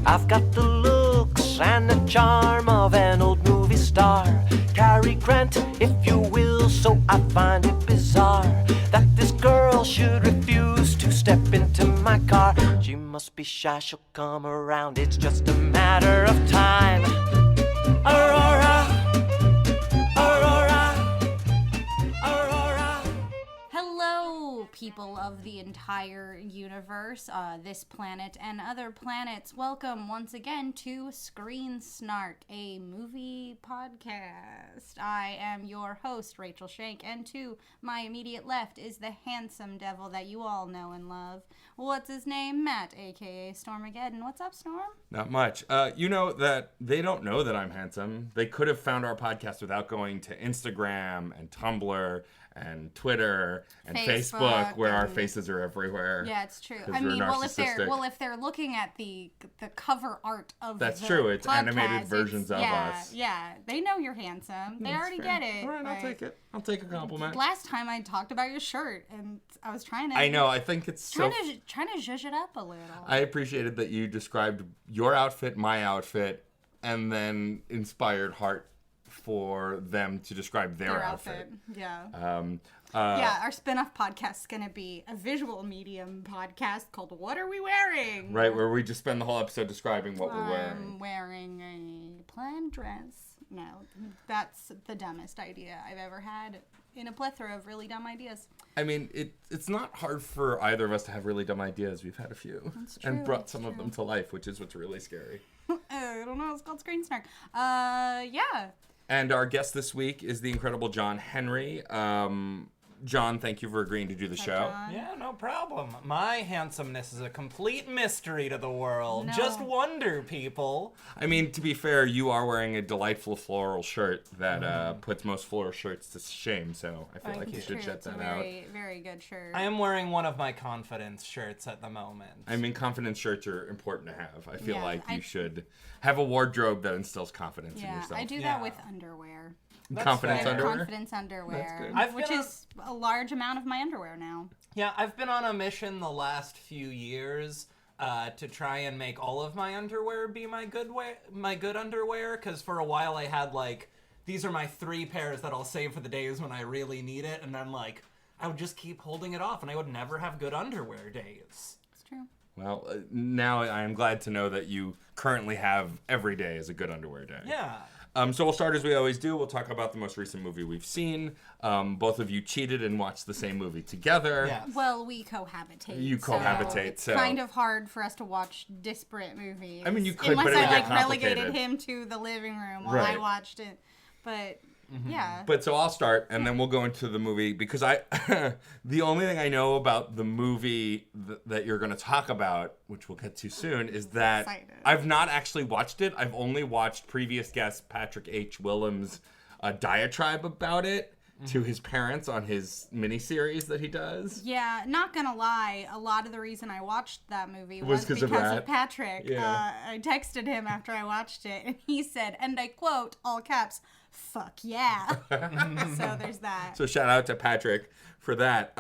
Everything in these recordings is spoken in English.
I've got the looks and the charm of an old movie star. Cary Grant, if you will, so I find it bizarre that this girl should refuse to step into my car. She must be shy, she'll come around, it's just a matter of time. Aurora, Aurora, Aurora. Hello, people of the entire universe, this planet and other planets. Welcome once again to Screen Snark, a movie podcast. I am your host, Rachel Shank, and to my immediate left is the handsome devil that you all know and love. What's his name? Matt, aka Stormageddon. What's up, Storm? Not much. You know that they don't know that I'm handsome. They could have found our podcast without going to Instagram and Tumblr and Twitter and Facebook where our faces are everywhere. Yeah, it's true. I mean, if they're looking at the cover art of that's the true. It's podcast, animated versions of us. Yeah, they know you're handsome. They already get it. All right, I'll take it. I'll take a compliment. Last time I talked about your shirt, and I was trying to. I know. I think it's trying to zhuzh it up a little. I appreciated that you described your outfit, my outfit, and then inspired Hart for them to describe their outfit. Yeah. Our spin-off podcast is going to be a visual medium podcast called What Are We Wearing? Right, where we just spend the whole episode describing what we're wearing. I'm wearing a plaid dress. No, that's the dumbest idea I've ever had in a plethora of really dumb ideas. I mean, it's not hard for either of us to have really dumb ideas. We've had a few. That's true, and brought some of them to life, which is what's really scary. I don't know. It's called Screen Snark. Yeah. And our guest this week is the incredible Jon Henry. John, thank you for agreeing to do the show. John. Yeah, no problem. My handsomeness is a complete mystery to the world. No. Just wonder, people. I mean, to be fair, you are wearing a delightful floral shirt that puts most floral shirts to shame, so I feel like you should jet that out. Very good shirt. I am wearing one of my confidence shirts at the moment. I mean, confidence shirts are important to have. I feel like you I should have a wardrobe that instills confidence in yourself. I do that with underwear. Confidence fair. underwear? Confidence underwear. That's good. Which is a large amount of my underwear now. Yeah, I've been on a mission the last few years to try and make all of my underwear be my good underwear, because for a while I had, these are my 3 pairs that I'll save for the days when I really need it, and then, I would just keep holding it off, and I would never have good underwear days. It's true. Well, now I am glad to know that you currently have every day as a good underwear day. Yeah. So we'll start as we always do. We'll talk about the most recent movie we've seen. Both of you cheated and watched the same movie together. Yeah. Well, we cohabitate. You cohabitate, It's so kind of hard for us to watch disparate movies. I mean, you could, unless but it would I get relegated complicated. him to the living room while Right. I watched it. But yeah. But so I'll start, and then we'll go into the movie, because the only thing I know about the movie that you're going to talk about, which we'll get to soon, is that Excited. I've not actually watched it. I've only watched previous guest Patrick H. Willems' diatribe about it to his parents on his miniseries that he does. Yeah, not gonna lie, a lot of the reason I watched that movie was 'cause because of of Patrick. Yeah. I texted him after I watched it, and he said, and I quote, all caps, "Fuck yeah." So there's that. So shout out to Patrick for that.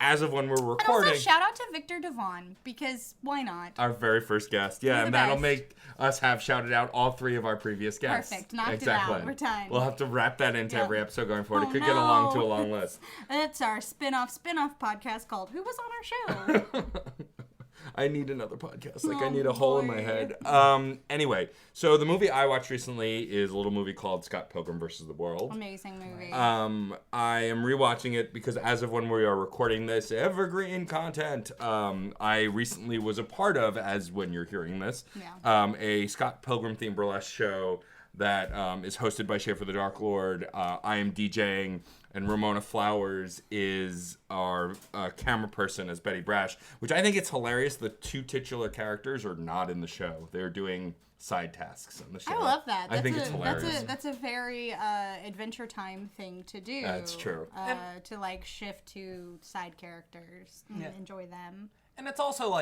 As of when we're And recording, also shout out to Victor Devon, because why not? our very first guest. Yeah, You're and the that'll best. make us have shouted out all 3 of our previous guests. Perfect. Knocked it exactly. out. We're done. We'll have to wrap that into Yeah. every episode going forward. Oh, It could get along to a no. long list. It's our spin-off podcast called Who Was on Our Show? I need another podcast. I Oh, need a hole in my boy. head. Anyway, so the movie I watched recently is a little movie called Scott Pilgrim vs. the World. Amazing movie. I am rewatching it because as of when we are recording this evergreen content, I recently was a part of, as when you're hearing this, a Scott Pilgrim themed burlesque show that is hosted by Schaefer the Dark Lord. I am DJing, and Ramona Flowers is our camera person as Betty Brash, which I think it's hilarious. The 2 titular characters are not in the show. They're doing side tasks on the show. I love that. I think it's hilarious. That's a very Adventure Time thing to do. That's true. To shift to side characters and enjoy them. And it's also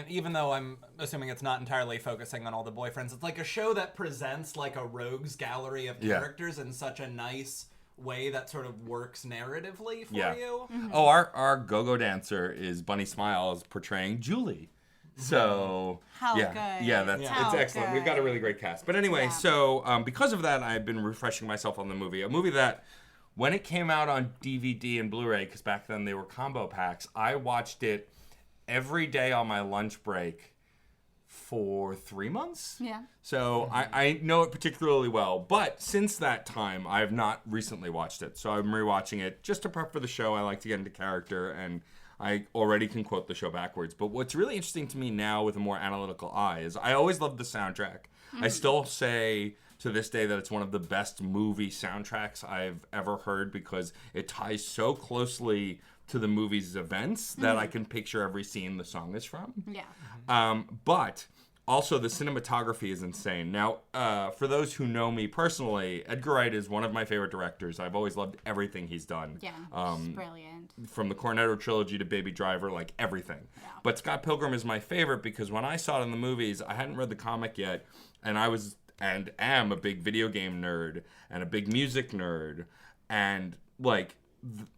even though I'm assuming it's not entirely focusing on all the boyfriends, it's like a show that presents like a rogues gallery of characters in such a nice way that sort of works narratively for you. Oh, our go-go dancer is Bunny Smiles portraying Julie So How yeah, good. yeah, it's How excellent. We've got a good. really great cast. But anyway, Yeah. so because of that, I've been refreshing myself on the movie. A movie that, when it came out on DVD and Blu-ray, because back then they were combo packs, I watched it every day on my lunch break for 3 months. Yeah. So I know it particularly well. But since that time, I have not recently watched it. So I'm rewatching it just to prep for the show. I like to get into character, and I already can quote the show backwards. But what's really interesting to me now with a more analytical eye is I always loved the soundtrack. I still say to this day that it's one of the best movie soundtracks I've ever heard because it ties so closely to the movie's events that I can picture every scene the song is from. Yeah. But also the cinematography is insane. Now, for those who know me personally, Edgar Wright is one of my favorite directors. I've always loved everything he's done. Yeah. It's brilliant. From the Cornetto trilogy to Baby Driver, like everything. Yeah. But Scott Pilgrim is my favorite because when I saw it in the movies, I hadn't read the comic yet, and I was and am a big video game nerd and a big music nerd, and like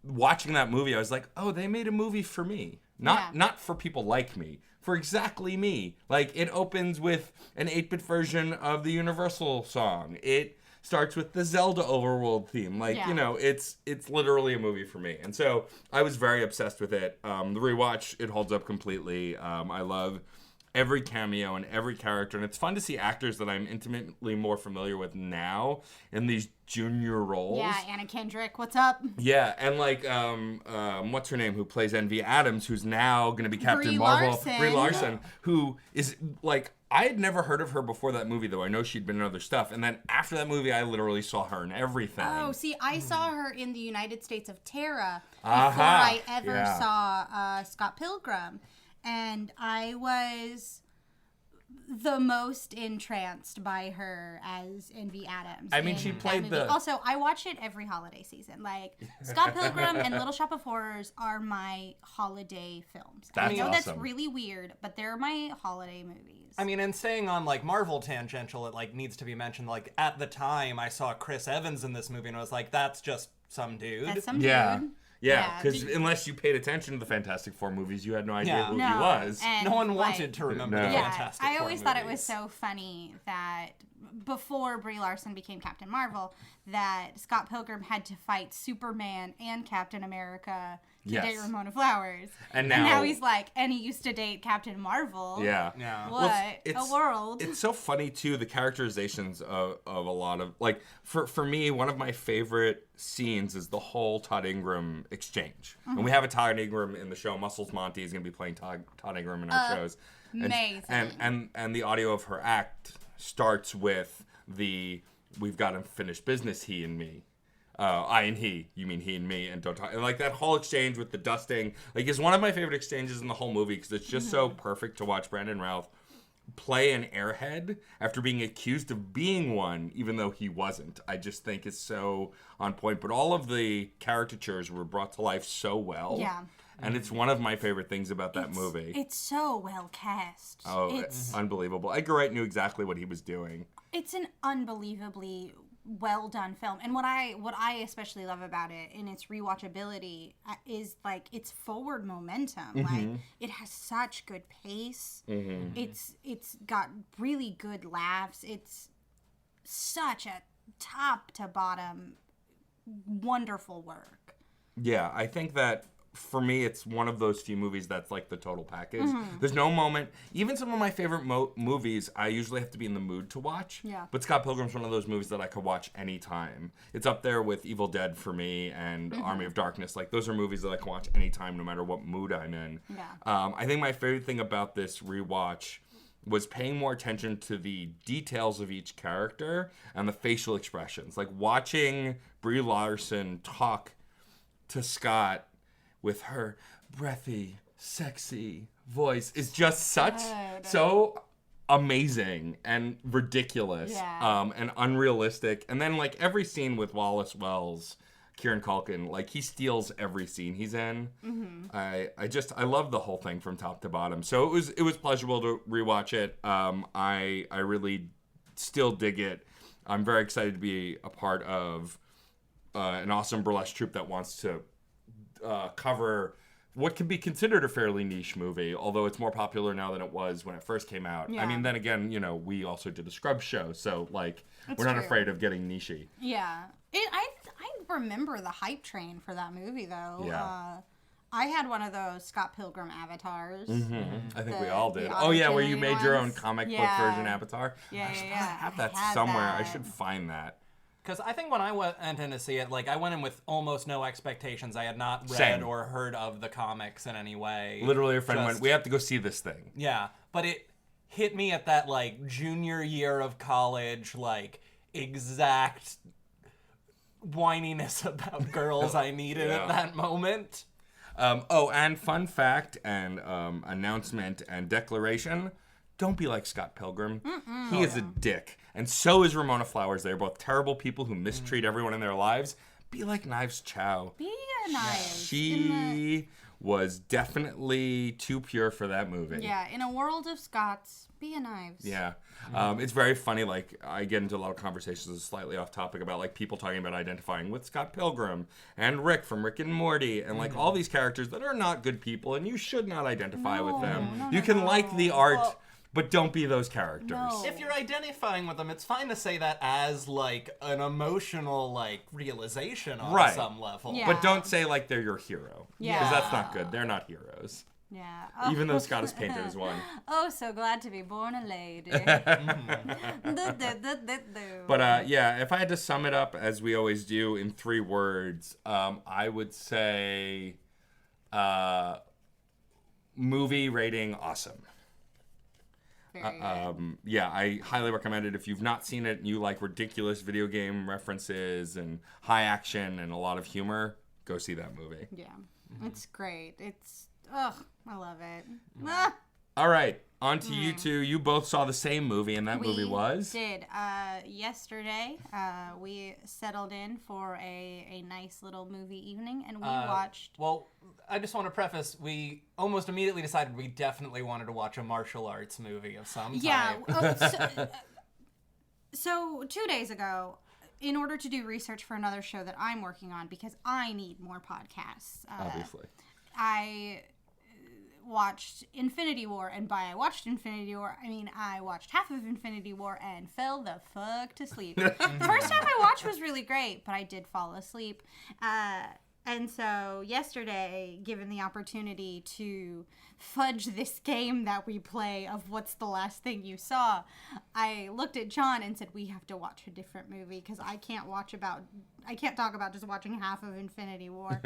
watching that movie, I was like, oh, they made a movie for me, not for people like me, for exactly me. Like, it opens with an 8-bit version of the Universal song. It starts with the Zelda overworld theme. Like, you know, it's literally a movie for me. And so I was very obsessed with it. The rewatch, it holds up completely. I love every cameo and every character, and it's fun to see actors that I'm intimately more familiar with now in these junior roles. Yeah, Anna Kendrick, what's up? Yeah, and like what's her name, who plays Envy Adams, who's now going to be Captain Brie Marvel. Larson. Brie Larson, who is like, I had never heard of her before that movie, though. I know she'd been in other stuff, and then after that movie, I literally saw her in everything. Oh, see, I saw her in the United States of Terra before Aha, I ever saw Scott Pilgrim. And I was the most entranced by her as Envy Adams. I mean, in she that played movie. the- Also, I watch it every holiday season. Like, Scott Pilgrim and Little Shop of Horrors are my holiday films. That's I know that's awesome. really weird, but they're my holiday movies. I mean, and staying on like Marvel tangential, it like needs to be mentioned. Like at the time, I saw Chris Evans in this movie, and I was like, "That's just some dude." That's some Yeah. dude. Yeah, because the- unless you paid attention to the Fantastic Four movies, you had no idea who he No, was. and, No one like, wanted to remember No. the Yeah, Fantastic I Four always thought it was movies. so funny that before Brie Larson became Captain Marvel, that Scott Pilgrim had to fight Superman and Captain America to Yes. date Ramona Flowers. And now now- he's like, and he used to date Captain Marvel. Yeah. Yeah. What Well, it's- a world. It's so funny too, the characterizations of a lot of, like, for me, one of my favorite scenes is the whole Todd Ingram exchange. And we have a Todd Ingram in the show. Muscles Monty is going to be playing Todd Ingram in our shows. And, amazing. and the audio of her act starts with the "we've got unfinished business, he and me." I and he, you mean he and me, and don't talk. And like that whole exchange with the dusting, like, is one of my favorite exchanges in the whole movie because it's just so perfect to watch Brandon Routh play an airhead after being accused of being one, even though he wasn't. I just think it's so on point. But all of the caricatures were brought to life so well. Yeah. And it's one of my favorite things about that movie. It's so well cast. Oh, it's unbelievable. Edgar Wright knew exactly what he was doing. it's an unbelievably well done film, and what I especially love about it in its rewatchability is like its forward momentum. Like, it has such good pace. It's got really good laughs. It's such a top to bottom wonderful work. Yeah, I think that for me, it's one of those few movies that's like the total package. There's no moment, even some of my favorite movies, I usually have to be in the mood to watch. Yeah. But Scott Pilgrim's one of those movies that I could watch anytime. It's up there with Evil Dead for me and Army of Darkness. Like, those are movies that I can watch anytime, no matter what mood I'm in. Yeah. I think my favorite thing about this rewatch was paying more attention to the details of each character and the facial expressions. Like, watching Brie Larson talk to Scott with her breathy, sexy voice is just so amazing and ridiculous, and unrealistic. And then, like, every scene with Wallace Wells, Kieran Culkin, like, he steals every scene he's in. I love the whole thing from top to bottom. So it was pleasurable to rewatch it. I really still dig it. I'm very excited to be a part of an awesome burlesque troupe that wants to cover what can be considered a fairly niche movie, although it's more popular now than it was when it first came out. Yeah. I mean, then again, you know, we also did a Scrubs show, so, like, It's we're not true. afraid of getting nichey. Yeah. I remember the hype train for that movie, though. Yeah. I had one of those Scott Pilgrim avatars. I think we The- all did. the Oh, yeah, where you original made your own ones. comic book Yeah. version avatar. Yeah, I should yeah, probably yeah. have I that had somewhere. I that. should find that. Because I think when I went in to see it, like, I went in with almost no expectations. I had not read Same. or heard of the comics in any way. Literally, a friend Just- went, we have to go see this thing. Yeah, but it hit me at that, like, junior year of college, like, exact whininess about girls I needed Yeah. at that moment. And fun fact and announcement and declaration, don't be like Scott Pilgrim. He is a dick. And so is Ramona Flowers. They're both terrible people who mistreat everyone in their lives. Be like Knives Chow. Be a knife. She was definitely too pure for that movie. Yeah, in a world of Scots, be a knives. Yeah. It's very funny. Like, I get into a lot of conversations slightly off topic about, like, people talking about identifying with Scott Pilgrim and Rick from Rick and Morty and, like, all these characters that are not good people and you should not identify with them. You can like the art, but don't be those characters. No. If you're identifying with them, it's fine to say that as, like, an emotional, like, realization on Right. some level. Yeah. But don't say, like, they're your hero. Yeah. Because that's not good. They're not heroes. Yeah. Oh. Even though Scott is painted as one. Oh, so glad to be born a lady. But yeah, if I had to sum it up as we always do in 3 words, I would say movie rating awesome. Very good. Yeah, I highly recommend it. If you've not seen it and you like ridiculous video game references and high action and a lot of humor, go see that movie. Yeah. It's great. I love it. Ah, All right, on to you two. You both saw the same movie, and that movie was? Did. Yesterday, we settled in for a nice little movie evening, and we watched... Well, I just want to preface, we almost immediately decided we definitely wanted to watch a martial arts movie of some Yeah. type. So 2 days ago, in order to do research for another show that I'm working on, because I need more podcasts, Obviously. I watched Infinity War, and by I watched Infinity War, I mean I watched half of Infinity War and fell the fuck to sleep. The first half I watched was really great, but I did fall asleep. And so yesterday, given the opportunity to fudge this game that we play of what's the last thing you saw, I looked at John and said, we have to watch a different movie because I can't talk about just watching half of Infinity War.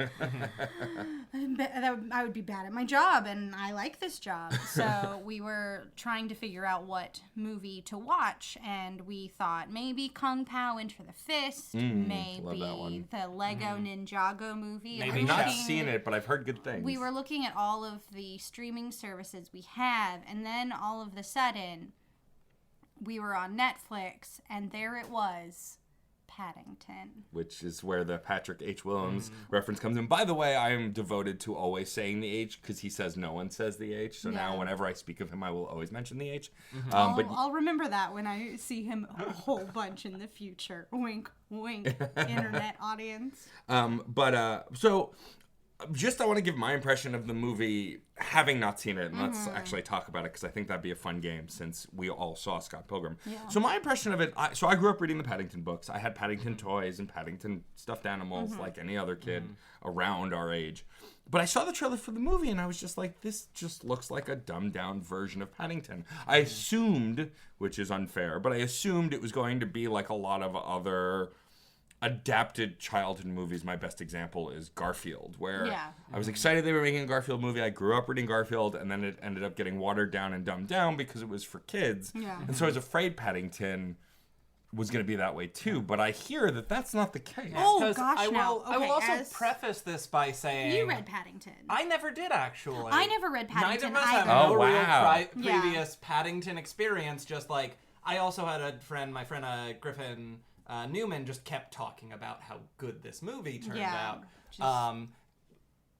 I would be bad at my job, and I like this job. So we were trying to figure out what movie to watch, and we thought maybe Kung Pao Enter the Fist, maybe love that one. the Lego Ninjago movie. Maybe We I've were not looking- seen it, but I've heard good things. We were looking at all of the streaming services we have, and then all of the sudden, we were on Netflix, and there it was, Paddington. Which is where the Patrick H. Willems reference comes in. By the way, I am devoted to always saying the H because he says no one says the H. So now Yeah. whenever I speak of him, I will always mention the H. I'll remember that when I see him a whole bunch in the future. Wink, wink, internet audience. So just I want to give my impression of the movie, having not seen it, and let's actually talk about it because I think that'd be a fun game since we all saw Scott Pilgrim. Yeah. So my impression of it, I grew up reading the Paddington books. I had Paddington toys and Paddington stuffed animals like any other kid around our age. But I saw the trailer for the movie and I was just like, this just looks like a dumbed down version of Paddington. I assumed, which is unfair, but I assumed it was going to be like a lot of other adapted childhood movies. My best example is Garfield, where Yeah. I was excited they were making a Garfield movie. I grew up reading Garfield, and then it ended up getting watered down and dumbed down because it was for kids. Yeah. And so I was afraid Paddington was going to be that way too. But I hear that that's not the case. Oh, 'Cause gosh, I will, now. I will Okay, also as- preface this by saying... You read Paddington. I never did, actually. I never read Paddington Neither of us have either. Oh, no wow. real Yeah. previous Paddington experience. Just like, I also had a friend, my friend Griffin Newman, just kept talking about how good this movie turned Yeah, out.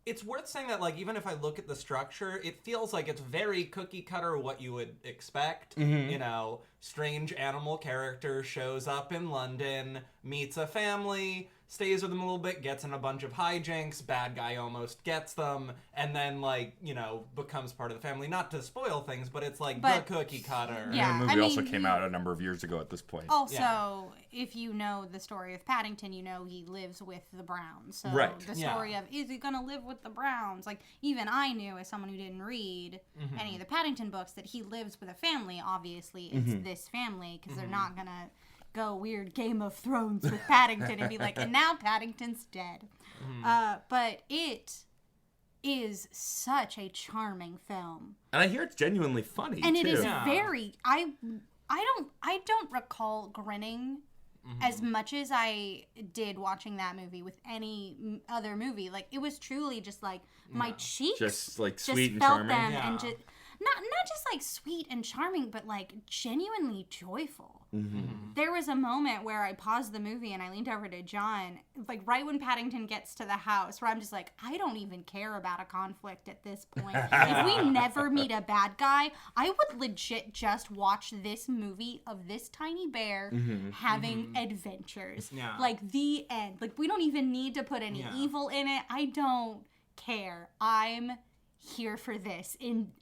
It's worth saying that, like, even if I look at the structure, it feels like it's very cookie cutter what you would expect. You know, strange animal character shows up in London, meets a family, stays with them a little bit, gets in a bunch of hijinks, bad guy almost gets them, and then, like, you know, becomes part of the family. Not to spoil things, but it's like the cookie cutter. Yeah, And the movie also came out a number of years ago at this point. Also, if you know the story of Paddington, you know he lives with the Browns. So Right. the story of, is he going to live with the Browns? Like, even I knew, as someone who didn't read any of the Paddington books, that he lives with a family. Obviously, it's this family, because they're not going to go weird Game of Thrones with Paddington and be like, and now Paddington's dead. But it is such a charming film, And I hear it's genuinely funny, and too. it is very. I don't recall grinning as much as I did watching that movie with any other movie. Like, it was truly just like my cheeks Just, like, sweet and felt charming. them, Yeah. and just not just like sweet and charming, but like genuinely joyful. There was a moment where I paused the movie and I leaned over to John, like right when Paddington gets to the house, where I'm just like, I don't even care about a conflict at this point. If we never meet a bad guy, I would legit just watch this movie of this tiny bear having adventures. Yeah. Like, the end. Like, we don't even need to put any evil in it. I don't care. I'm here for this in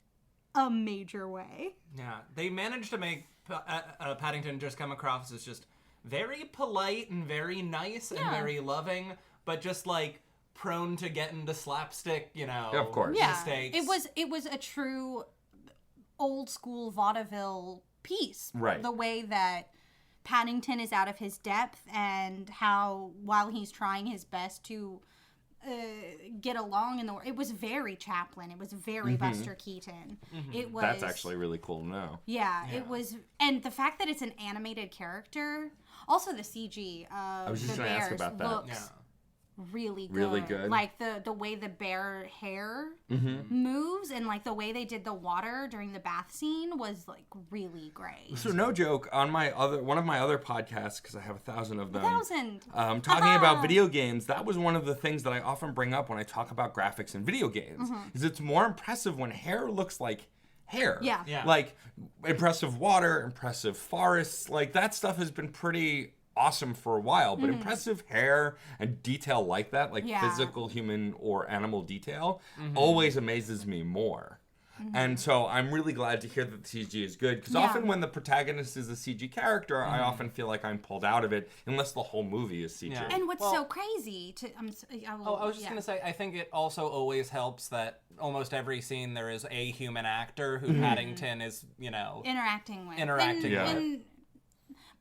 a major way. Yeah, they managed to make Paddington just come across as just very polite and very nice and very loving, but just like prone to get into slapstick, you know, of course. mistakes. It was a true old school vaudeville piece. Right. The way that Paddington is out of his depth, and how, while he's trying his best to get along in the world, it was very Chaplin. It was very Buster Keaton. It was. That's actually really cool to know. Yeah, it was, and the fact that it's an animated character, also the CG of was just the gonna ask bears about that. looks really good. Really good. Like the way the bear hair moves, and like the way they did the water during the bath scene was like really great. So no joke, on one of my other podcasts, because I have 1,000 of them, 1,000. Talking about video games, that was one of the things that I often bring up when I talk about graphics in video games. Is it's more impressive when hair looks like hair. Yeah. Like impressive water, impressive forests, like that stuff has been pretty awesome for a while, but impressive hair and detail like that, like physical human or animal detail, always amazes me more. And so I'm really glad to hear that the CG is good, because often when the protagonist is a CG character, I often feel like I'm pulled out of it unless the whole movie is CG. Yeah. And what's so crazy to I was just gonna say, I think it also always helps that almost every scene there is a human actor who Paddington is, you know, interacting with. Interacting with. And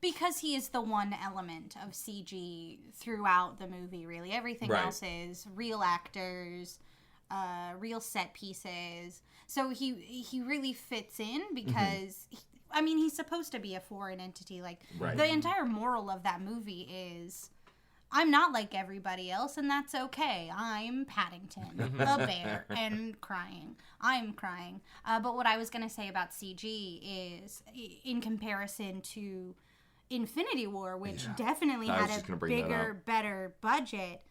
because he is the one element of CG throughout the movie, really. Everything else is real actors, real set pieces. So he really fits in, because I mean, he's supposed to be a foreign entity. Like, the entire moral of that movie is, I'm not like everybody else, and that's okay. I'm Paddington, a bear, and crying. I'm crying. But what I was going to say about CG is, in comparison to Infinity War, which definitely had a bigger, better budget,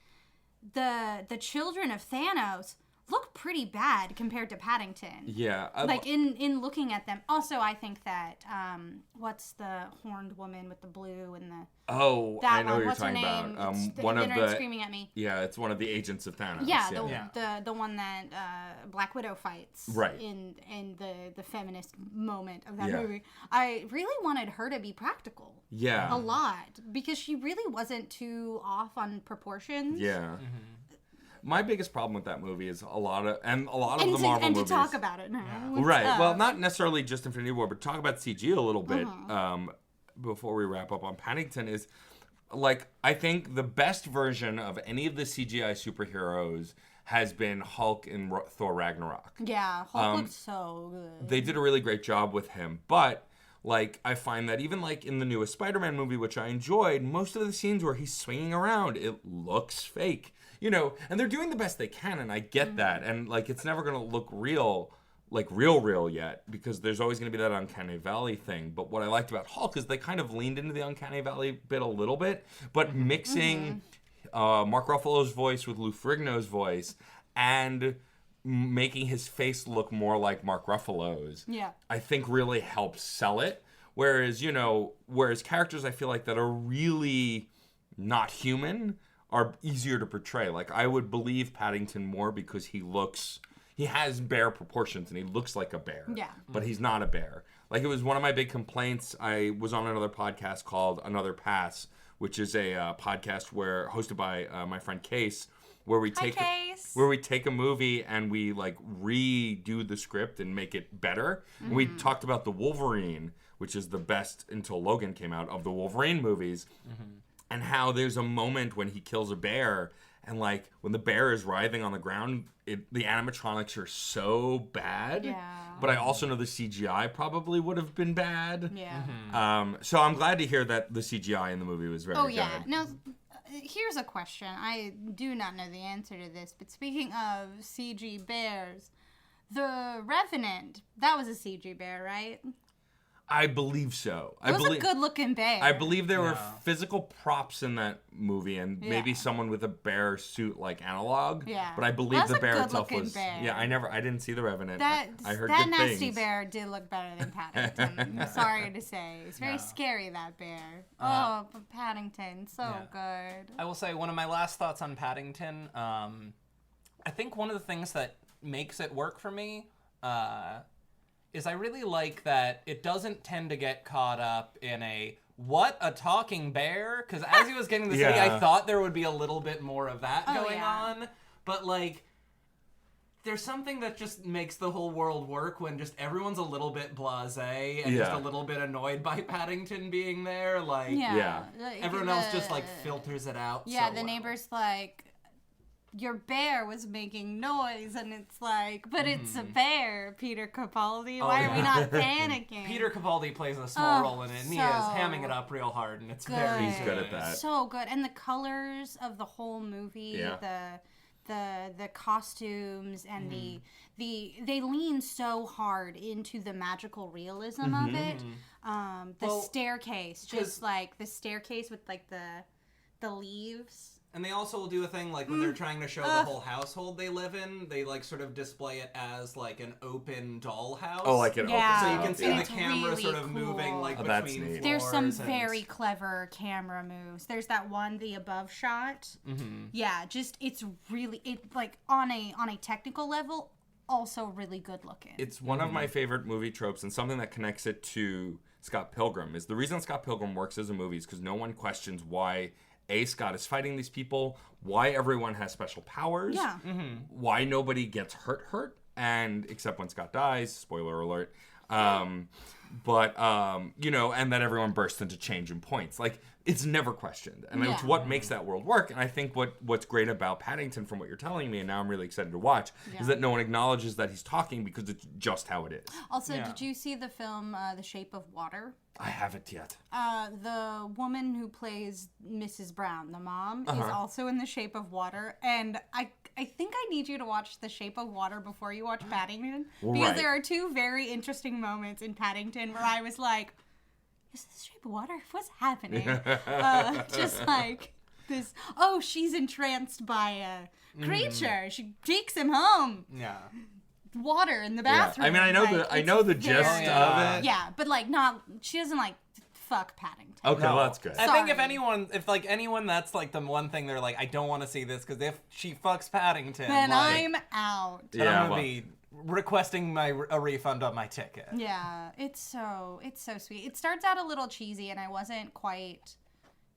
the children of Thanos look pretty bad compared to Paddington. Yeah. Like, in looking at them. Also, I think that, what's the horned woman with the blue and the... Oh, that I know one. what you're What's her talking name? about. It's One the of internet's the screaming at me. Yeah, it's one of the agents of Thanos. Yeah, the one that Black Widow fights. Right. In the feminist moment of that movie. I really wanted her to be practical. Yeah. A lot, because she really wasn't too off on proportions. Yeah. My biggest problem with that movie is a lot of the Marvel and movies. to talk about it now. Right. Well, not necessarily just Infinity War, but talk about CG a little bit before we wrap up on Paddington is, like, I think the best version of any of the CGI superheroes has been Hulk in Thor Ragnarok. Yeah, Hulk looks so good. They did a really great job with him, but like, I find that even like in the newest Spider-Man movie, which I enjoyed, most of the scenes where he's swinging around, it looks fake, you know, and they're doing the best they can, and I get that, and like, it's never gonna look real, like real yet, because there's always gonna be that Uncanny Valley thing. But what I liked about Hulk is they kind of leaned into the Uncanny Valley bit a little bit, but mixing Mark Ruffalo's voice with Lou Ferrigno's voice and making his face look more like Mark Ruffalo's, I think really helps sell it. Whereas characters I feel like that are really not human are easier to portray. Like, I would believe Paddington more because he has bear proportions and he looks like a bear. Yeah. But he's not a bear. Like, it was one of my big complaints. I was on another podcast called Another Pass, which is a podcast hosted by my friend Case, where we take a movie and we like redo the script and make it better. And we talked about the Wolverine, which is the best until Logan came out of the Wolverine movies, and how there's a moment when he kills a bear, and like when the bear is writhing on the ground, the animatronics are so bad. Yeah. But I also know the CGI probably would have been bad. Yeah. So I'm glad to hear that the CGI in the movie was very good. Oh, yeah. Now, here's a question. I do not know the answer to this, but speaking of CG bears, the Revenant, that was a CG bear, right? I believe so. It was a good-looking bear. I believe there were physical props in that movie, and maybe someone with a bear suit like analog. Yeah, but I believe the bear itself was. Bear. Yeah, I didn't see the Revenant. I heard that good nasty things. Bear did look better than Paddington. I'm sorry to say, it's very scary, that bear. But Paddington, so good. I will say one of my last thoughts on Paddington. I think one of the things that makes it work for me. Is I really like that it doesn't tend to get caught up in what a talking bear? Because as he was getting to the city, I thought there would be a little bit more of that going on. But like, there's something that just makes the whole world work when just everyone's a little bit blasé and just a little bit annoyed by Paddington being there. Like, everyone else just like filters it out. Yeah, the neighbor's like, your bear was making noise, and it's like, but it's a bear, Peter Capaldi. Why are we not panicking? Peter Capaldi plays a small role in it, and he is hamming it up real hard, and it's very He's good at that. So good. And the colors of the whole movie, the costumes, and they lean so hard into the magical realism of it. The staircase, just like the staircase with like the leaves. And they also will do a thing like when they're trying to show the whole household they live in, they like sort of display it as like an open dollhouse. Oh, like an open. So you can see the It's camera really sort of cool. moving like That's between neat. floors. There's some very clever camera moves. There's that one, the above shot. Yeah, just it's like on a technical level, also really good looking. It's one of my favorite movie tropes, and something that connects it to Scott Pilgrim is the reason Scott Pilgrim works as a movie is because no one questions why Scott is fighting these people, why everyone has special powers, why nobody gets hurt, and except when Scott dies, spoiler alert, you know, and that everyone bursts into change and points. Like, it's never questioned. And it's what makes that world work. And I think what's great about Paddington, from what you're telling me, and now I'm really excited to watch, is that no one acknowledges that he's talking because it's just how it is. Also, did you see the film The Shape of Water? I haven't yet. The woman who plays Mrs. Brown, the mom, is also in The Shape of Water, and I think I need you to watch The Shape of Water before you watch Paddington, because there are two very interesting moments in Paddington where I was like, is this Shape of Water? What's happening? Just like this, she's entranced by a creature. She takes him home. Yeah. Water in the bathroom. I mean, I know the gist of it. Yeah, but like she doesn't like fuck Paddington. Okay, well, that's good. I think if anyone, that's like the one thing they're like, I don't want to see this because if she fucks Paddington, then like, I'm out. I'm gonna be requesting a refund on my ticket. Yeah, it's so sweet. It starts out a little cheesy, and I wasn't quite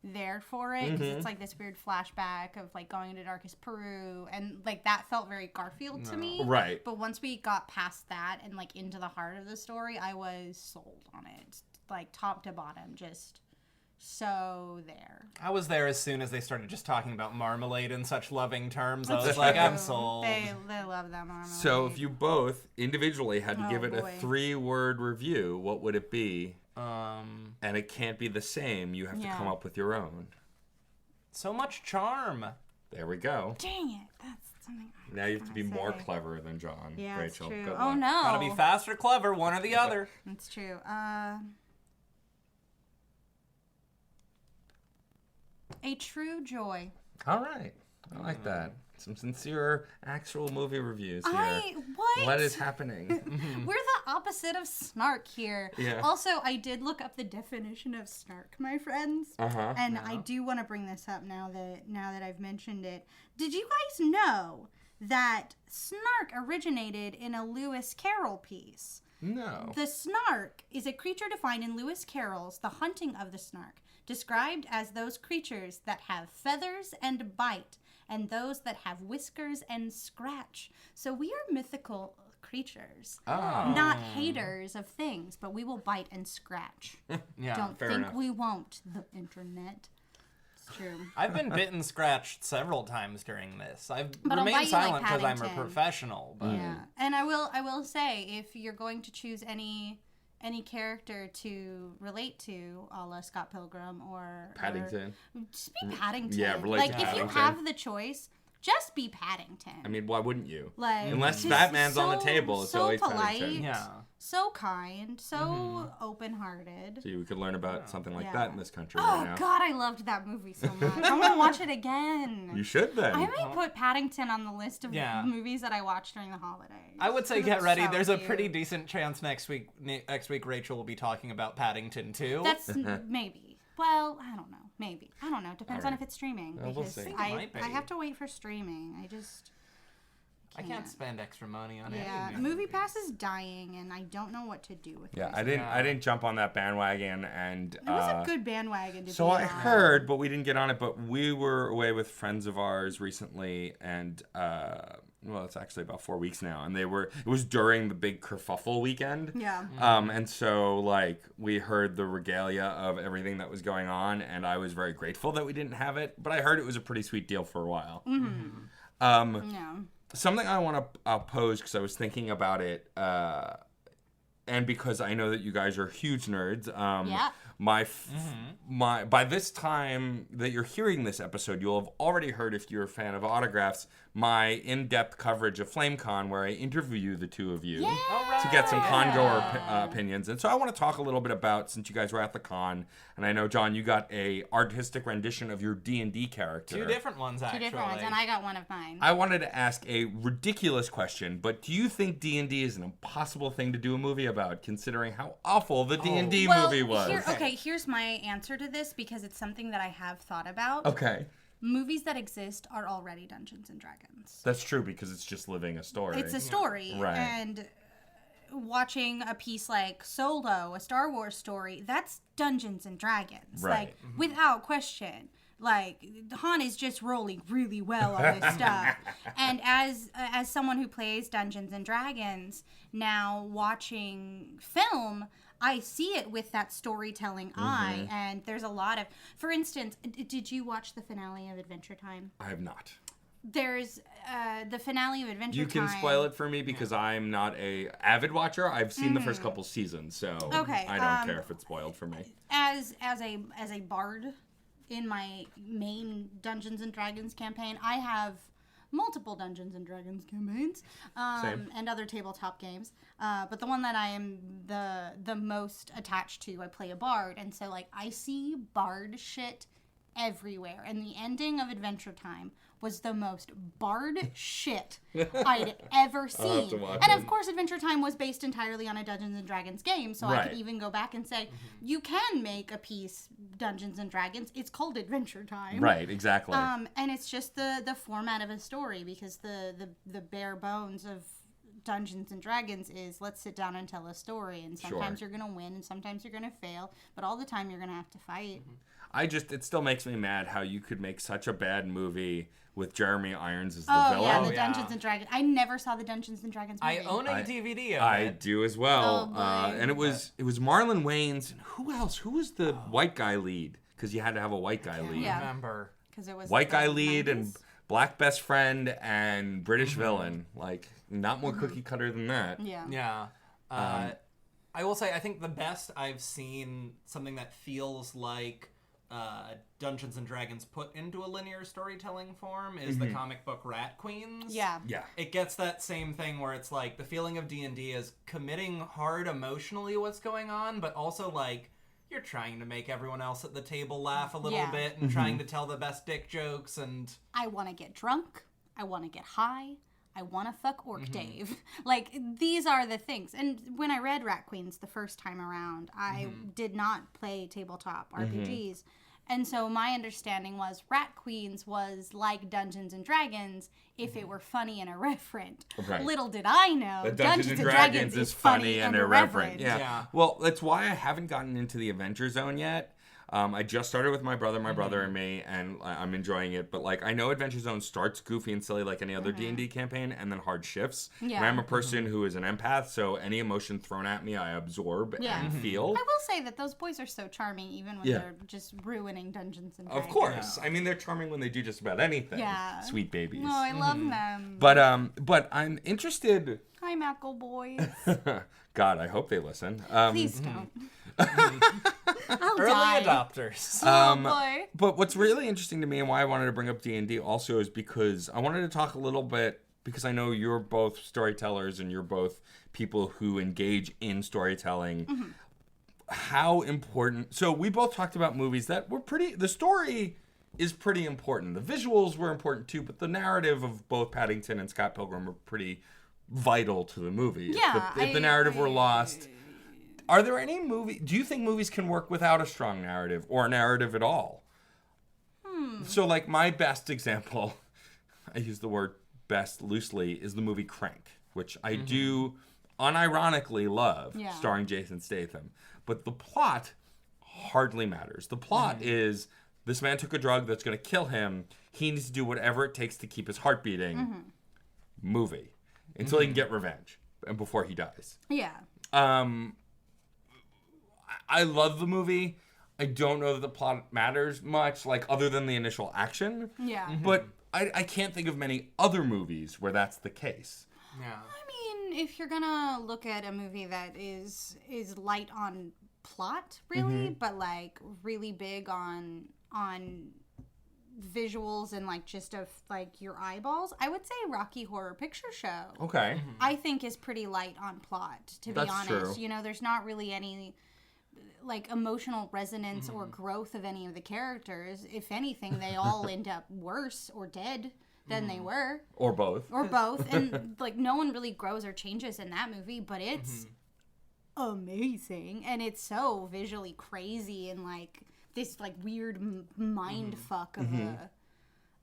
there for it because it's like this weird flashback of like going into darkest Peru, and like that felt very Garfield to me. Right. But once we got past that and like into the heart of the story, I was sold on it, like top to bottom, just so there. I was there as soon as they started just talking about marmalade in such loving terms. I was like, I'm sold. They love that marmalade. So if you both individually had to give it a 3-word review, what would it be? And it can't be the same. You have to come up with your own. So much charm. There we go. Dang it. That's something I Now you have to be say. more clever than John. Yeah, Rachel. it's true. Good Oh, luck. no. Gotta be fast or clever, one or the other. That's true. A true joy. All right. I like that. Some sincere, actual movie reviews here. What? What is happening? We're the opposite of snark here. Yeah. Also, I did look up the definition of snark, my friends. Uh-huh. And I do want to bring this up now that I've mentioned it. Did you guys know that snark originated in a Lewis Carroll piece? No. The snark is a creature defined in Lewis Carroll's The Hunting of the Snark, described as those creatures that have feathers and bite, and those that have whiskers and scratch. So we are mythical creatures, not haters of things, but we will bite and scratch. Yeah, Don't fair think enough. we won't, the internet. It's true. I've been bit and scratched several times during this. I've But I'll bite remained you like silent because I'm a Paddington. professional. But Yeah, and I will say, if you're going to choose any character to relate to, a la Scott Pilgrim or Paddington. just be Paddington. Yeah, relate like to if you Paddington. have the choice, just be Paddington. I mean, why wouldn't you? like Unless just Batman's on the so- table, it's so always polite, Paddington. yeah. so kind, so open-hearted. See, we could learn about something like Yeah. that in this country Oh right now. God, I loved that movie so much. I want to watch it again. You should then. I may put Paddington on the list of Yeah. movies that I watched during the holidays. I would say It get looks ready. so There's a cute. pretty decent chance next week Rachel will be talking about Paddington too. That's maybe. Well, I don't know. Maybe. I don't know. Depends on Alright. if it's streaming. Well, we'll because see. I think it might be. I have to wait for streaming. I can't spend extra money on Yeah, any Movie Pass is dying, and I don't know what to do with it. Yeah, I didn't jump on that bandwagon, and It was a good bandwagon to so be I on. heard, but we didn't get on it. But we were away with friends of ours recently, and well, it's actually about 4 weeks now, and it was during the big kerfuffle weekend. Yeah. And so like we heard the regalia of everything that was going on, and I was very grateful that we didn't have it. But I heard it was a pretty sweet deal for a while. Yeah. Something I want to pose, because I was thinking about it, and because I know that you guys are huge nerds. Yeah. My by this time that you're hearing this episode, you'll have already heard, if you're a fan of autographs, my in-depth coverage of FlameCon, where I interview the two of you to get some con-goer opinions. And so I want to talk a little bit about, since you guys were at the con, and I know, John, you got a artistic rendition of your D&D character. Two different ones, actually. Two different ones, and I got one of mine. I wanted to ask a ridiculous question, but do you think D&D is an impossible thing to do a movie about, considering how awful the D&D movie was? Here's my answer to this, because it's something that I have thought about. Okay. Movies that exist are already Dungeons and Dragons. That's true, because it's just living a story. It's a story. Right. And watching a piece like Solo, a Star Wars story, that's Dungeons and Dragons. Right. Like, without question. Like, Han is just rolling really well on this stuff. And as someone who plays Dungeons and Dragons, now watching film, I see it with that storytelling eye. And there's a lot of... For instance, did you watch the finale of Adventure Time? I have not. There's the finale of Adventure You Time. can spoil it for me, because I'm not a avid watcher. I've seen the first couple seasons, so Okay, I don't care if it's spoiled for me. As a bard in my main Dungeons and Dragons campaign, I have multiple Dungeons and Dragons campaigns Same. and other tabletop games. But the one that I am the most attached to, I play a bard, and so like I see bard shit everywhere. And the ending of Adventure Time was the most bard shit I'd ever seen. to watch And it. of course, Adventure Time was based entirely on a Dungeons and Dragons game, so I Right. could even go back and say, you can make a piece Dungeons and Dragons. It's called Adventure Time. Right, exactly. And it's just the format of a story, because the bare bones of Dungeons and Dragons is, let's sit down and tell a story, and sometimes Sure. you're going to win and sometimes you're going to fail, but all the time you're going to have to fight. it still makes me mad how you could make such a bad movie with Jeremy Irons as the Oh villain. yeah, the yeah. Dungeons and Dragons. I never saw the Dungeons and Dragons movie. I own a DVD of I it. do as well. Oh, boy. And it was Marlon Wayans, and who else? Who was the white guy lead? Because you had to have a white guy lead. Yeah. Remember. Because it was White the guy lead 90s. and black best friend and British villain. Like, not more cookie cutter than that. Yeah. Yeah. I will say, I think the best I've seen something that feels like Dungeons and Dragons put into a linear storytelling form is the comic book Rat Queens. Yeah. Yeah. It gets that same thing where it's like the feeling of D&D is committing hard emotionally what's going on, but also like you're trying to make everyone else at the table laugh a little bit and trying to tell the best dick jokes and... I want to get drunk. I want to get high. I want to fuck Orc Dave. Like, these are the things. And when I read Rat Queens the first time around, I did not play tabletop RPGs. And so my understanding was Rat Queens was like Dungeons and Dragons if it were funny and irreverent. Right. Little did I know But Dungeons and Dragons is funny and irreverent. Yeah. Well, that's why I haven't gotten into the Adventure Zone yet. I just started with my brother and me, and I'm enjoying it. But like, I know Adventure Zone starts goofy and silly like any other D&D campaign, and then hard shifts. Yeah. And I'm a person who is an empath, so any emotion thrown at me, I absorb and feel. I will say that those boys are so charming, even when they're just ruining Dungeons and Dragons. Of course. I mean, they're charming when they do just about anything. Yeah. Sweet babies. Oh, I love them. But I'm interested. Hi, Mackle boys. God, I hope they listen. Please don't. Early adopters. Oh boy. But what's really interesting to me and why I wanted to bring up D&D also is because I wanted to talk a little bit, because I know you're both storytellers and you're both people who engage in storytelling. How important... So we both talked about movies that were pretty... The story is pretty important. The visuals were important too, but the narrative of both Paddington and Scott Pilgrim were pretty vital to the movie. Yeah. If the narrative were lost... Are there any do you think movies can work without a strong narrative or a narrative at all? So like my best example, I use the word best loosely, is the movie Crank, which I do unironically love, starring Jason Statham. But the plot hardly matters. The plot is this man took a drug that's going to kill him. He needs to do whatever it takes to keep his heart beating. Movie. Until he can get revenge and before he dies. Yeah. I love the movie. I don't know that the plot matters much, like other than the initial action. Yeah. But I can't think of many other movies where that's the case. Yeah. I mean, if you're gonna look at a movie that is light on plot, really, but like really big on visuals and like just of like your eyeballs, I would say Rocky Horror Picture Show. Okay. I think is pretty light on plot, to be honest. True. You know, there's not really any like emotional resonance or growth of any of the characters. If anything, they all end up worse or dead than they were. Or both. And like no one really grows or changes in that movie, but it's amazing. And it's so visually crazy and like this like weird mind fuck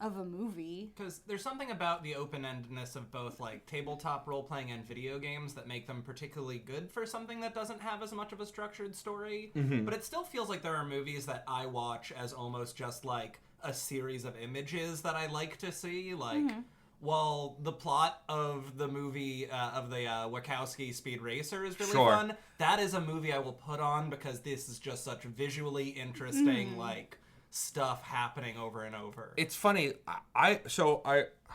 of a movie. Because there's something about the open-endedness of both like tabletop role-playing and video games that make them particularly good for something that doesn't have as much of a structured story. But it still feels like there are movies that I watch as almost just like a series of images that I like to see. Like, while the plot of the movie of the Wachowski Speed Racer is really fun, that is a movie I will put on because this is just such visually interesting like stuff happening over and over. It's funny. I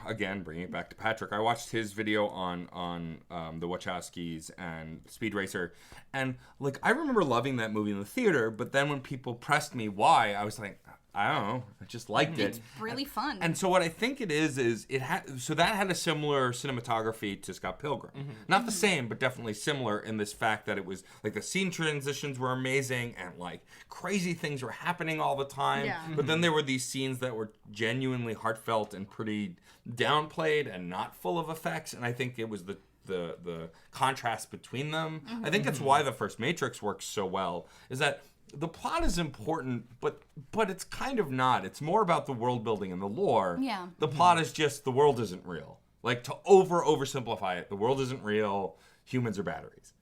again bringing it back to Patrick. I watched his video on the Wachowskis and Speed Racer, and like I remember loving that movie in the theater. But then when people pressed me why, I was like, I don't know. I just liked it. It's really fun. And so what I think it is it had so that had a similar cinematography to Scott Pilgrim. Not the same, but definitely similar in this fact that it was like the scene transitions were amazing and like crazy things were happening all the time. Yeah. But then there were these scenes that were genuinely heartfelt and pretty downplayed and not full of effects. And I think it was the contrast between them. I think that's why the first Matrix works so well, is that the plot is important, but it's kind of not. It's more about the world building and the lore. Yeah. The plot is just the world isn't real. Like, to oversimplify it, the world isn't real. Humans are batteries.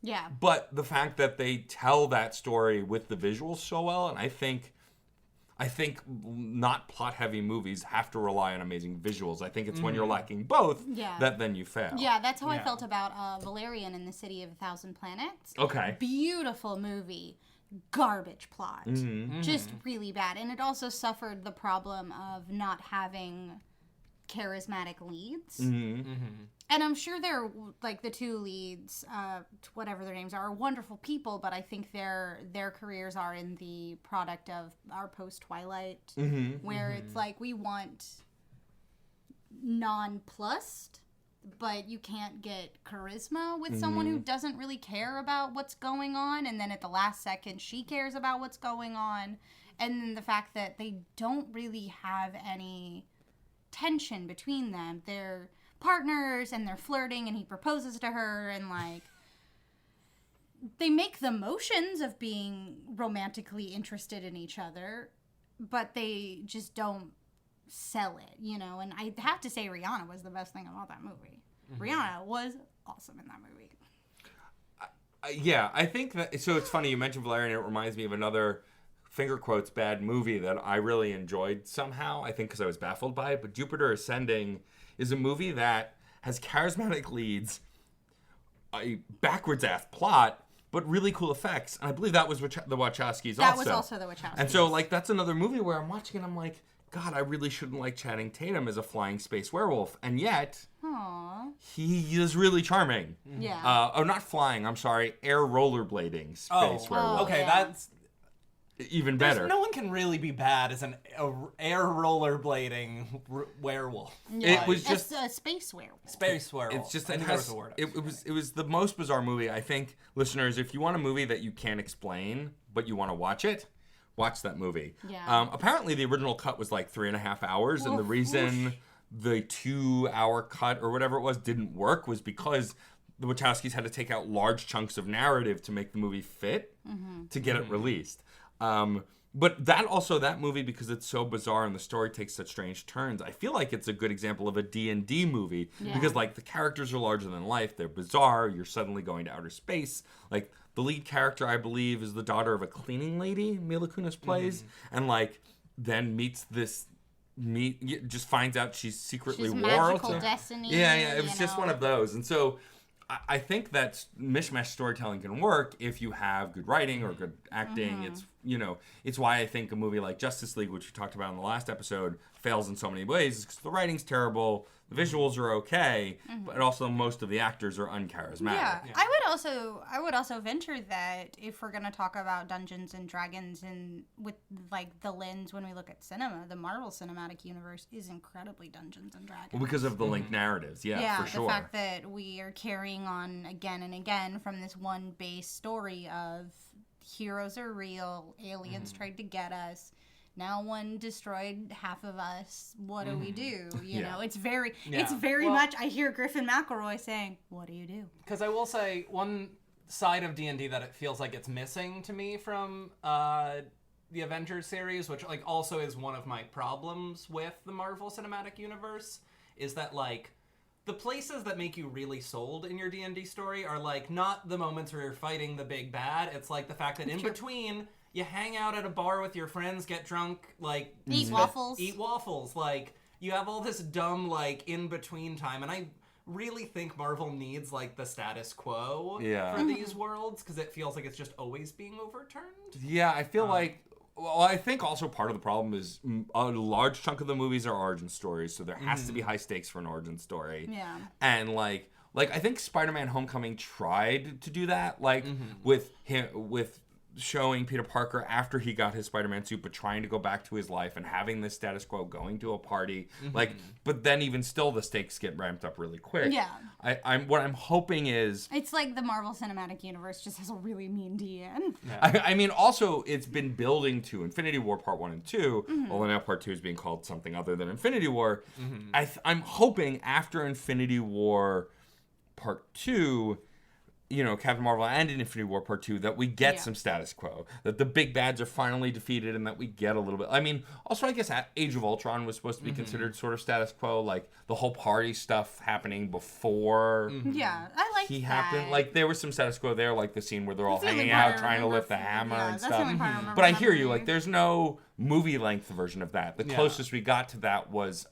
Yeah. But the fact that they tell that story with the visuals so well, and I think not plot-heavy movies have to rely on amazing visuals. I think it's when you're lacking both that then you fail. Yeah, that's how I felt about Valerian in the City of a Thousand Planets. Okay. Beautiful movie. Garbage plot. Just really bad. And it also suffered the problem of not having charismatic leads. And I'm sure they're, like, the two leads, whatever their names are wonderful people, but I think their careers are in the product of our post-Twilight, where it's like we want nonplussed but you can't get charisma with someone who doesn't really care about what's going on, and then at the last second she cares about what's going on, and then the fact that they don't really have any tension between them. They're partners and they're flirting, and he proposes to her, and like they make the motions of being romantically interested in each other, but they just don't sell it, you know. And I have to say Rihanna was the best thing about that movie. Rihanna was awesome in that movie. Yeah, I think that, so it's funny you mentioned Valerian. It reminds me of another finger quotes bad movie that I really enjoyed somehow, I think because I was baffled by it, but Jupiter Ascending is a movie that has charismatic leads, a backwards ass plot, but really cool effects. And I believe that was the Wachowskis also. That was also the Wachowskis. And so, like, that's another movie where I'm watching and I'm like, God, I really shouldn't like Channing Tatum as a flying space werewolf. And yet, he is really charming. Yeah. Not flying, I'm sorry, air rollerblading space werewolf. Okay, yeah. that's... Even better. No one can really be bad as an air rollerblading werewolf. It was just a space werewolf. Space werewolf. It's just I knew there was a word. it was the most bizarre movie. I think, listeners, if you want a movie that you can't explain but you want to watch it, watch that movie. Yeah. Apparently, the original cut was like 3.5 hours, and the reason the 2-hour cut or whatever it was didn't work was because the Wachowskis had to take out large chunks of narrative to make the movie fit to get it released. But that movie, because it's so bizarre and the story takes such strange turns, I feel like it's a good example of a D&D movie because, like, the characters are larger than life, they're bizarre, you're suddenly going to outer space. Like, the lead character, I believe, is the daughter of a cleaning lady Mila Kunis plays, and, like, then just finds out she's secretly She's royal. magical destiny. Yeah, it was you just know. one of those. And so I think that mishmash storytelling can work if you have good writing or good acting. It's, you know, it's why I think a movie like Justice League, which we talked about in the last episode, fails in so many ways, because the writing's terrible, the visuals are okay, but also most of the actors are uncharismatic. Yeah. I would also venture that if we're gonna talk about Dungeons and Dragons and with like the lens when we look at cinema, the Marvel Cinematic Universe is incredibly Dungeons and Dragons. Well, because of the linked narratives, for sure. The fact that we are carrying on again and again from this one base story of heroes are real, aliens tried to get us. Now one destroyed half of us. What do we do? You know, it's very much. I hear Griffin McElroy saying, "What do you do?" Because I will say one side of D&D that it feels like it's missing to me from the Avengers series, which like also is one of my problems with the Marvel Cinematic Universe, is that like the places that make you really sold in your D&D story are like not the moments where you're fighting the big bad. It's like the fact that in between. You hang out at a bar with your friends, get drunk, like... Eat waffles. Eat waffles. Like, you have all this dumb, like, in-between time. And I really think Marvel needs, like, the status quo for these worlds, because it feels like it's just always being overturned. Yeah, I feel like... Well, I think also part of the problem is a large chunk of the movies are origin stories, so there has to be high stakes for an origin story. Yeah. And, like I think Spider-Man Homecoming tried to do that, like, with showing Peter Parker after he got his Spider-Man suit, but trying to go back to his life and having this status quo, going to a party, like, but then even still the stakes get ramped up really quick. Yeah. What I'm hoping is... It's like the Marvel Cinematic Universe just has a really mean DN. Yeah. I mean, also, it's been building to Infinity War Part 1 and 2, although now Part 2 is being called something other than Infinity War. I'm hoping after Infinity War Part 2... you know, Captain Marvel and in Infinity War Part 2, that we get some status quo. That the big bads are finally defeated and that we get a little bit... I mean, also, I guess Age of Ultron was supposed to be considered sort of status quo, like the whole party stuff happening before Yeah, I like he that. happened. Like, there was some status quo there, like the scene where they're all hanging out trying to lift the hammer and that's stuff. the only part I remember But I hear from you, the like, there's no movie-length version of that. The closest we got to that was...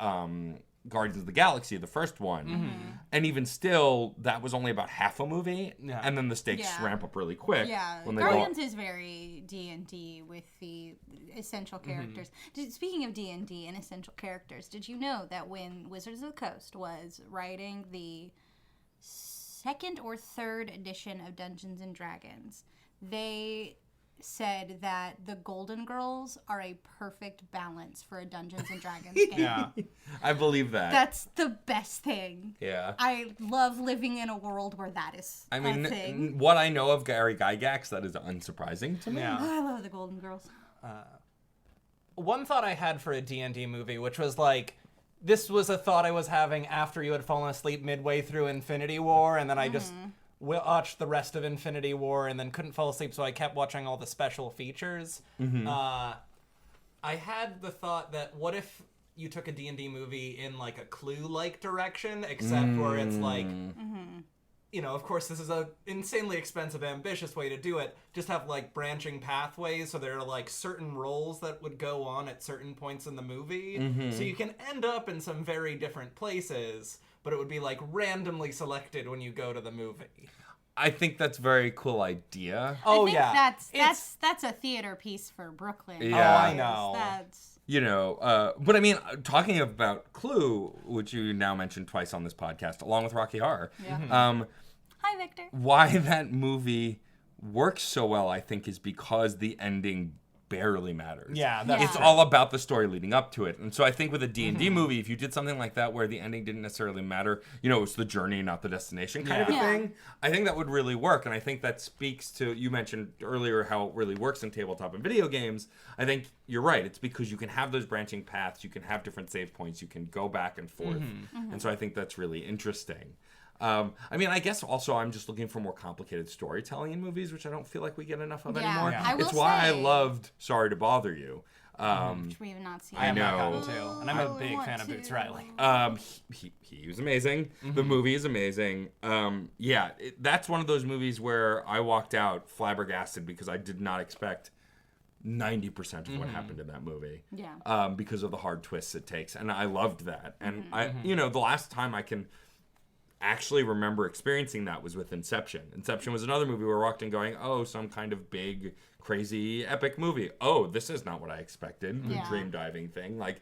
Guardians of the Galaxy, the first one. And even still, that was only about half a movie. Yeah. And then the stakes ramp up really quick. Yeah, when they Guardians is very D&D with the essential characters. Speaking of D&D and essential characters, did you know that when Wizards of the Coast was writing the second or third edition of Dungeons and Dragons, they said that the Golden Girls are a perfect balance for a Dungeons and Dragons game. Yeah. I believe that. That's the best thing. Yeah. I love living in a world where that is I a mean, thing. what I know of Gary Gygax, that is unsurprising to me. Yeah. I love the Golden Girls. One thought I had for a D&D movie, which was like, this was a thought I was having after you had fallen asleep midway through Infinity War, and then I just watched the rest of Infinity War and then couldn't fall asleep, so I kept watching all the special features. I had the thought that what if you took a D&D movie in like a Clue-like direction, except where it's like, you know, of course this is a insanely expensive, ambitious way to do it, just have like branching pathways, so there are like certain roles that would go on at certain points in the movie, so you can end up in some very different places, but it would be like randomly selected when you go to the movie. I think that's a very cool idea. Oh, I think yeah. that's a theater piece for Brooklyn. Yeah. Oh, I know. That's You know, but I mean, talking about Clue, which you now mentioned twice on this podcast, along with Rocky Horror, Hi, Victor. why that movie works so well, I think, is because the ending barely matters. Yeah, that's It's true. all about the story leading up to it. And so I think with a D&D movie, if you did something like that where the ending didn't necessarily matter, you know, it's the journey, not the destination kind of a Yeah. thing, I think that would really work. And I think that speaks to, you mentioned earlier how it really works in tabletop and video games. I think you're right. It's because you can have those branching paths, you can have different save points, you can go back and forth. And so I think that's really interesting. I mean, I guess also I'm just looking for more complicated storytelling in movies, which I don't feel like we get enough of Yeah, anymore. Yeah. I will It's why I say- loved Sorry to Bother You. Which we have not seen. I have not know. gotten to, and I'm a big fan of Boots Riley. He was amazing. The movie is amazing. That's one of those movies where I walked out flabbergasted because I did not expect 90% of what happened in that movie. Yeah. Because of the hard twists it takes, and I loved that. And the last time I can actually remember experiencing that was with Inception. Inception was another movie where I walked in going, oh, some kind of big, crazy, epic movie. Oh, this is not what I expected. The Yeah. dream diving thing. Like,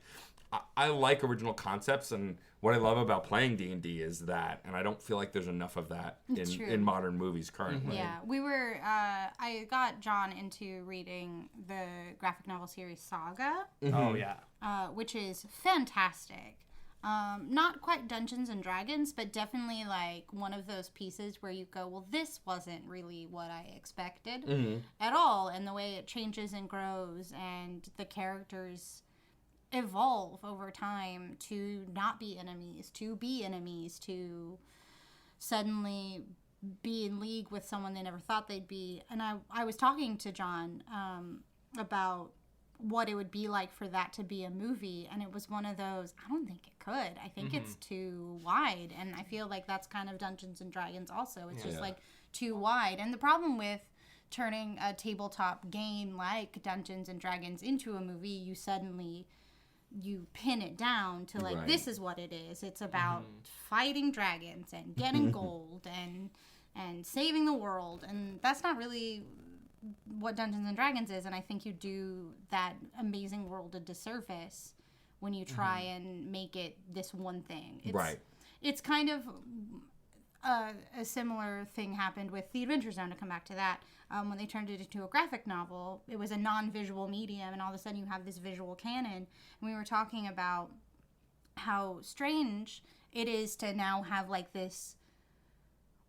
I like original concepts, and what I love about playing D&D is that, and I don't feel like there's enough of that True. in modern movies currently. Yeah, we were. I got John into reading the graphic novel series Saga, Oh, yeah. which is fantastic. Not quite Dungeons and Dragons, but definitely like one of those pieces where you go, well, this wasn't really what I expected at all. And the way it changes and grows, and the characters evolve over time to not be enemies, to be enemies, to suddenly be in league with someone they never thought they'd be. And I was talking to John about what it would be like for that to be a movie, and it was one of those, I don't think it could. I think it's too wide, and I feel like that's kind of Dungeons and Dragons also. It's just like too wide. And the problem with turning a tabletop game like Dungeons and Dragons into a movie, you pin it down to like, Right. this is what it is. It's about fighting dragons and getting gold and saving the world, and that's not really what Dungeons and Dragons is. And I think you do that amazing world a disservice when you try and make it this one thing. Right. It's kind of a similar thing happened with The Adventure Zone, to come back to that. When they turned it into a graphic novel, it was a non-visual medium, and all of a sudden you have this visual canon. And we were talking about how strange it is to now have like this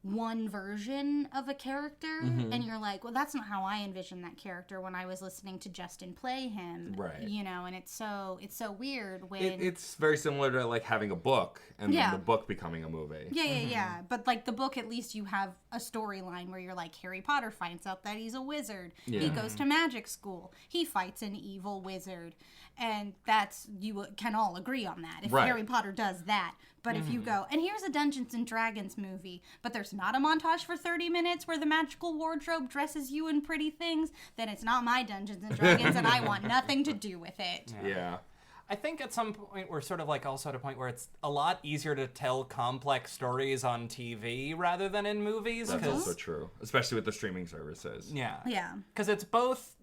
one version of a character, and you're like, well, that's not how I envisioned that character when I was listening to Justin play him, Right. You know. And it's so weird when It's very similar to like having a book and Yeah. then the book becoming a movie. yeah. But like the book, at least you have a storyline where you're like, Harry Potter finds out that he's a wizard. Yeah. He goes to magic school. He fights an evil wizard, and that's, you can all agree on that. If Right. Harry Potter does that. But if you go, and here's a Dungeons and Dragons movie, but there's not a montage for 30 minutes where the magical wardrobe dresses you in pretty things, then it's not my Dungeons and Dragons, and I want nothing to do with it. Yeah. I think at some point we're sort of like also at a point where it's a lot easier to tell complex stories on TV rather than in movies. That's 'cause- also true, especially with the streaming services. Yeah. Yeah. Because it's both,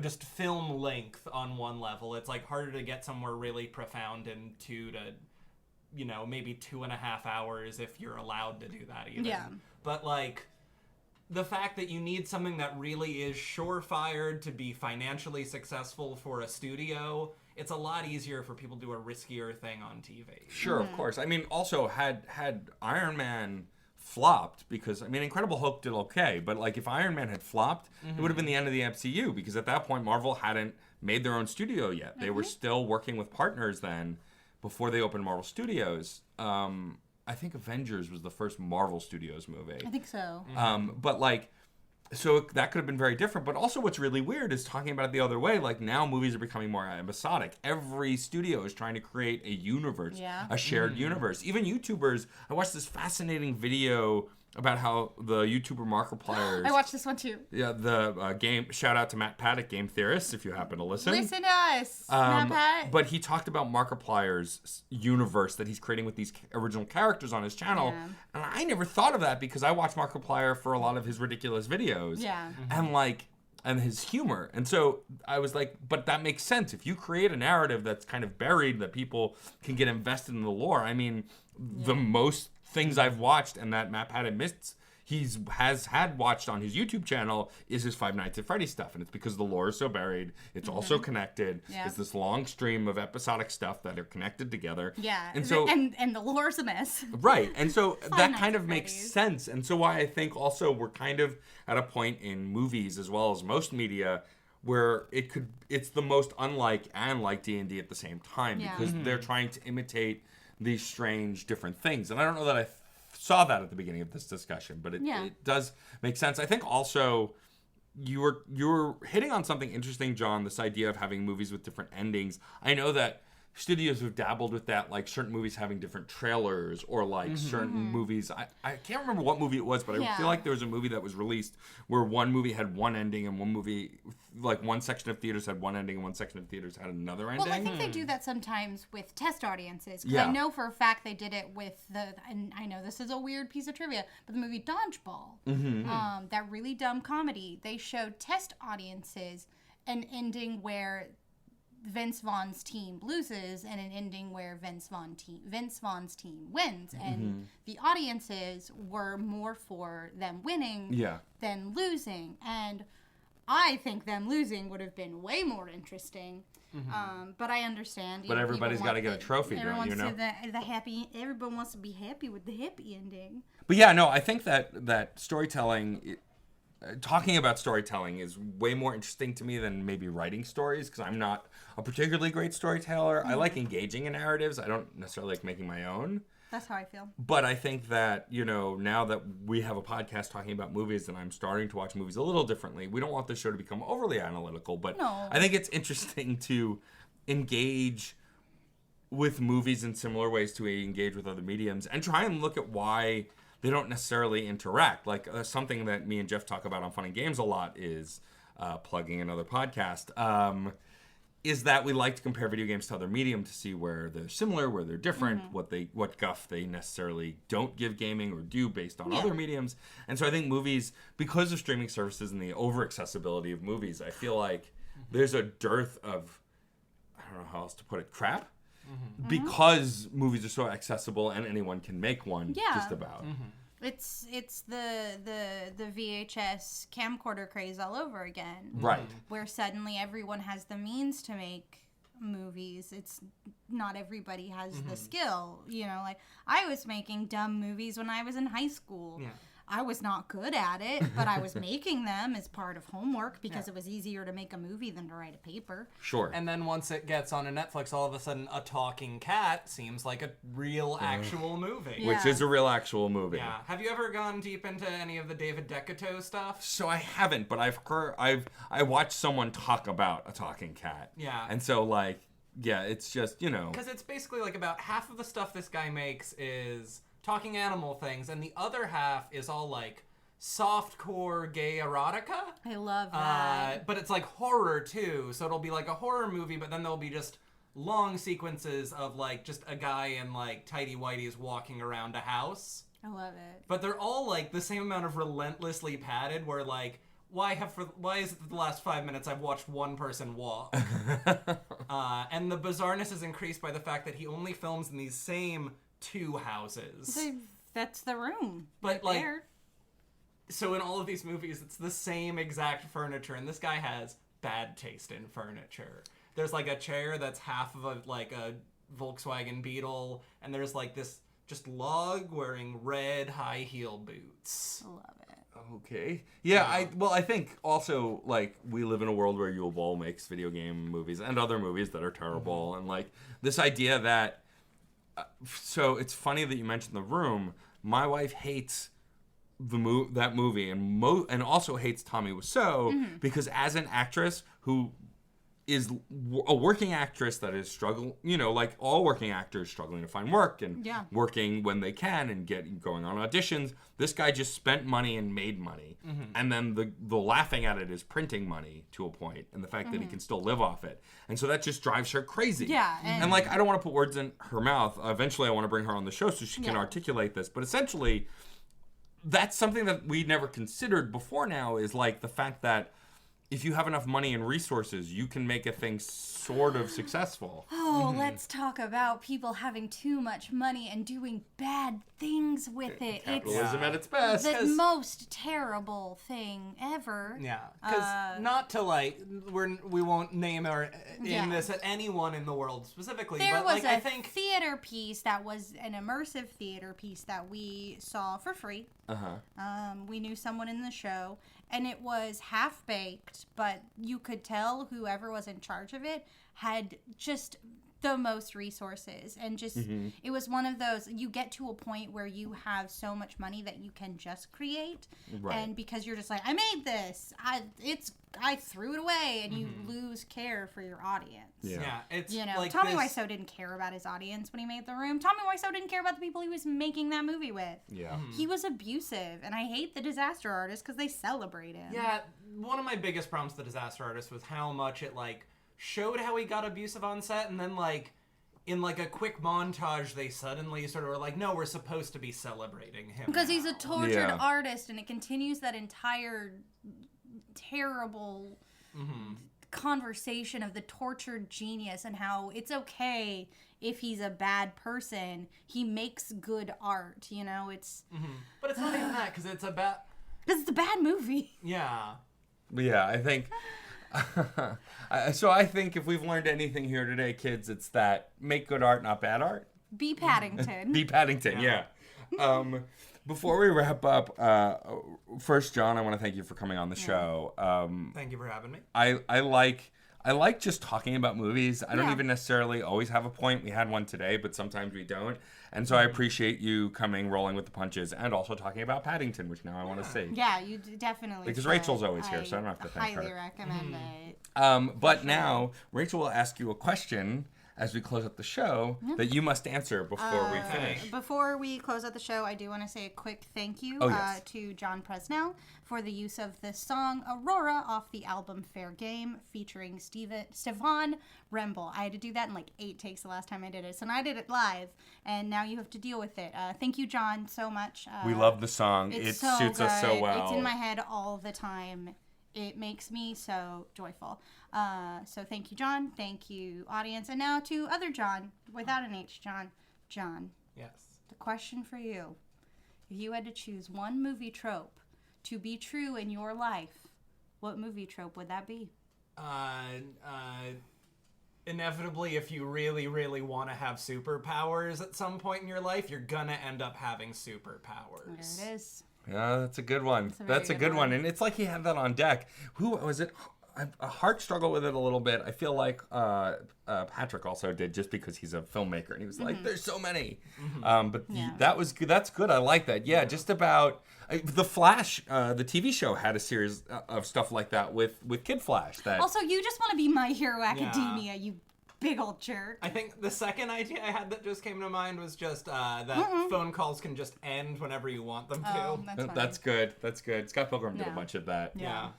just film length on one level. It's like harder to get somewhere really profound in 2 to, maybe 2.5 hours if you're allowed to do that even. Yeah. But like, the fact that you need something that really is surefire to be financially successful for a studio, it's a lot easier for people to do a riskier thing on TV. Sure, of course. I mean, also, had Iron Man flopped, because, I mean, Incredible Hulk did okay, but, like, if Iron Man had flopped, it would have been the end of the MCU, because at that point, Marvel hadn't made their own studio yet. They were still working with partners then, before they opened Marvel Studios. I think Avengers was the first Marvel Studios movie. I think so. But, like, so that could have been very different. But also what's really weird is talking about it the other way. Like, now movies are becoming more episodic. Every studio is trying to create a universe, a shared universe. Even YouTubers. I watched this fascinating video about how the YouTuber Markipliers... I watched this one too. Yeah, the game... Shout out to Matt Paddock, Game Theorist, if you happen to listen. Listen to us, Matt Pat. But he talked about Markiplier's universe that he's creating with these original characters on his channel. Yeah. And I never thought of that because I watched Markiplier for a lot of his ridiculous videos. Yeah. And, like... and his humor. And so I was like, but that makes sense. If you create a narrative that's kind of buried that people can get invested in the lore. I mean, the most things I've watched and that Matt Pat admits has had watched on his YouTube channel is his Five Nights at Freddy's stuff. And it's because the lore is so buried. It's also connected. Yeah. It's this long stream of episodic stuff that are connected together. Yeah. And so and the lore's a mess. Right. And so that Nights kind at of makes Freddy's. sense. And so why I think also we're kind of at a point in movies as well as most media where it's the most unlike and like D&D at the same time Yeah. because they're trying to imitate these strange different things. And I don't know that I saw that at the beginning of this discussion, but it does make sense. I think also you were hitting on something interesting, John, this idea of having movies with different endings. I know that studios have dabbled with that, like certain movies having different trailers or like certain movies. I can't remember what movie it was, but I feel like there was a movie that was released where one movie had one ending and one movie, like one section of theaters had one ending and one section of theaters had another ending. Well, I think they do that sometimes with test audiences. 'Cause Yeah. I know for a fact they did it with and I know this is a weird piece of trivia, but the movie Dodgeball, that really dumb comedy, they showed test audiences an ending where Vince Vaughn's team loses and an ending where Vince Vaughn's team wins, and the audiences were more for them winning than losing, and I think them losing would have been way more interesting. But I understand. But everybody's got to get a trophy, don't you know? The happy. Everyone wants to be happy with the happy ending. But yeah, no, I think that storytelling, talking about storytelling is way more interesting to me than maybe writing stories because I'm not a particularly great storyteller. I like engaging in narratives. I don't necessarily like making my own. That's how I feel. But I think that, you know, now that we have a podcast talking about movies and I'm starting to watch movies a little differently, we don't want this show to become overly analytical, but No. I think it's interesting to engage with movies in similar ways to engage with other mediums and try and look at why they don't necessarily interact. Like something that me and Jeff talk about on Fun and Games a lot is plugging another podcast. Is that we like to compare video games to other medium to see where they're similar, where they're different, what guff they necessarily don't give gaming or do based on other mediums. And so I think movies, because of streaming services and the over accessibility of movies, I feel like there's a dearth of, I don't know how else to put it, crap. Because movies are so accessible and anyone can make one just about. It's the VHS camcorder craze all over again. Right. Where suddenly everyone has the means to make movies. It's not everybody has the skill. You know, like I was making dumb movies when I was in high school. Yeah. I was not good at it, but I was making them as part of homework because it was easier to make a movie than to write a paper. Sure. And then once it gets onto Netflix, all of a sudden a talking cat seems like a real actual movie. Yeah. Which is a real actual movie. Yeah. Have you ever gone deep into any of the David Decato stuff? So I haven't, but I've heard, I watched someone talk about a talking cat. Yeah. And so like, yeah, it's just, you know. Because it's basically like about half of the stuff this guy makes is talking animal things, and the other half is all like softcore gay erotica. I love that. But it's like horror too, so it'll be like a horror movie, but then there'll be just long sequences of like just a guy in like tighty whities walking around a house. I love it. But they're all like the same amount of relentlessly padded, where like why is it that the last 5 minutes I've watched one person walk? And the bizarreness is increased by the fact that he only films in these same two houses. That's the room. But right like there. so in all of these movies, it's the same exact furniture, and this guy has bad taste in furniture. There's like a chair that's half of a Volkswagen Beetle, and there's like this just log wearing red high heel boots. I love it. Okay. Yeah, I think also, like, we live in a world where Yule Ball makes video game movies and other movies that are terrible, and, like, this idea that... so it's funny that you mentioned The Room. My wife hates that movie and also hates Tommy Wiseau because as an actress who is a working actress that is struggling, like all working actors struggling to find work and working when they can and going on auditions. This guy just spent money and made money. And then the laughing at it is printing money to a point and the fact that he can still live off it. And so that just drives her crazy. Yeah. And like, I don't want to put words in her mouth. Eventually I want to bring her on the show so she can articulate this. But essentially, that's something that we never considered before now is like the fact that if you have enough money and resources, you can make a thing sort of successful. Oh, let's talk about people having too much money and doing bad things with it. Capitalism at its best. The most terrible thing ever. Yeah, because not to like, we won't name or this at anyone in the world specifically. There but was like, I think theater piece that was an immersive theater piece that we saw for free. We knew someone in the show, and it was half-baked, but you could tell whoever was in charge of it had just the most resources, and just it was one of those, you get to a point where you have so much money that you can just create, and because you're just like, I made this, I threw it away, and you lose care for your audience. It's like Tommy Wiseau didn't care about his audience when he made The Room. Tommy Wiseau didn't care about the people he was making that movie with. He was abusive, and I hate the Disaster Artist because they celebrate him. Yeah, one of my biggest problems with the Disaster Artist was how much it like showed how he got abusive on set, and then like in like a quick montage they suddenly sort of were like, no, we're supposed to be celebrating him because now. He's a tortured artist, and it continues that entire terrible conversation of the tortured genius and how it's okay if he's a bad person, he makes good art, it's but it's not even that, because it's a bad movie. Yeah, I think so I think if we've learned anything here today, kids, it's that make good art, not bad art. Be Paddington. Be Paddington, yeah. Before we wrap up, first, John, I want to thank you for coming on the show. Thank you for having me. I like just talking about movies. I don't even necessarily always have a point. We had one today, but sometimes we don't. And so I appreciate you coming, rolling with the punches, and also talking about Paddington, which now I want to see. Yeah, you definitely because should. Rachel's always here, so I don't have to thank her. I highly recommend it. But now, Rachel will ask you a question as we close up the show that you must answer before we finish. Before we close out the show, I do want to say a quick thank you to John Presnell for the use of the song Aurora off the album Fair Game featuring Stefan Remble. I had to do that in like 8 takes the last time I did it, so now I did it live, and now you have to deal with it. Thank you, John, so much. We love the song. It suits us so well. It's in my head all the time. It makes me so joyful. So thank you, John. Thank you, audience. And now to other John, without an H, John. John. Yes. The question for you. If you had to choose one movie trope to be true in your life, what movie trope would that be? Inevitably, if you really, really want to have superpowers at some point in your life, you're gonna end up having superpowers. There it is. Yeah, that's a good one. That's a good one. And it's like he had that on deck. Who was it? Hart struggled with it a little bit. I feel like Patrick also did, just because he's a filmmaker, and he was like, "There's so many." That was good. That's good. I like that. Yeah, just about the Flash. The TV show had a series of stuff like that with Kid Flash. That also, you just want to be My Hero Academia, you big old jerk. I think the second idea I had that just came to mind was just that phone calls can just end whenever you want them to. That's good. That's good. Scott Pilgrim did a bunch of that. Yeah.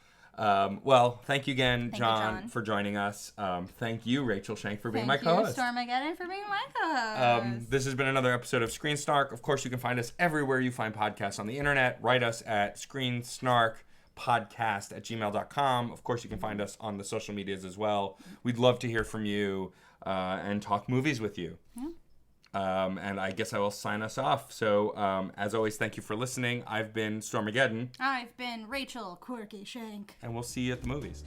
Well, thank you again, Thank John, you, John, for joining us. Thank you, Rachel Shank, for being my Thank you, co-host. Stormageddon, for being my co-host. This has been another episode of Screen Snark. Of course, you can find us everywhere you find podcasts on the internet. Write us at screensnarkpodcast@gmail.com. Of course, you can find us on the social medias as well. We'd love to hear from you and talk movies with you. And I guess I will sign us off. So, as always, thank you for listening. I've been Stormageddon. I've been Rachel Quirky Shank. And we'll see you at the movies.